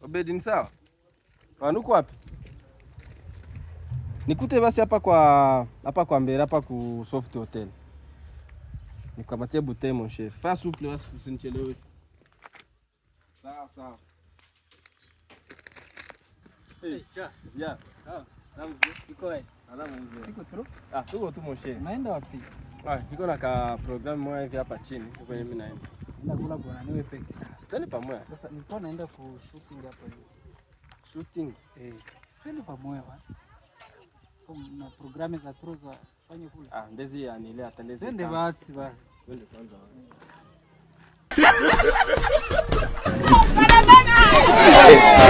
Obedi ni sawa? Wanuko wapi? Nikute basi hapa kwa mbele hapa ku Soft Hotel. Nikamatie bouteille mon cher. Fais souple basi usinichelewe. Sawa sawa. Hey, cha. Ya. Sawa. Sawa. Iko wapi? Alama hizo. Siko tu. Tuko tu mon cher. Unaenda wapi? Niko na ka program moja hivi hapa chini. Kwa mimi naenda. Naenda kula bwana niwe peke. Sitani pamoja. Sasa nilikuwa naenda ku shooting hapa hivi. Shooting? Sitani pamoja bwana. Na programu za troza fanye kule. Ndezi anile atalezi. Twende basi. Twende kwanza. Para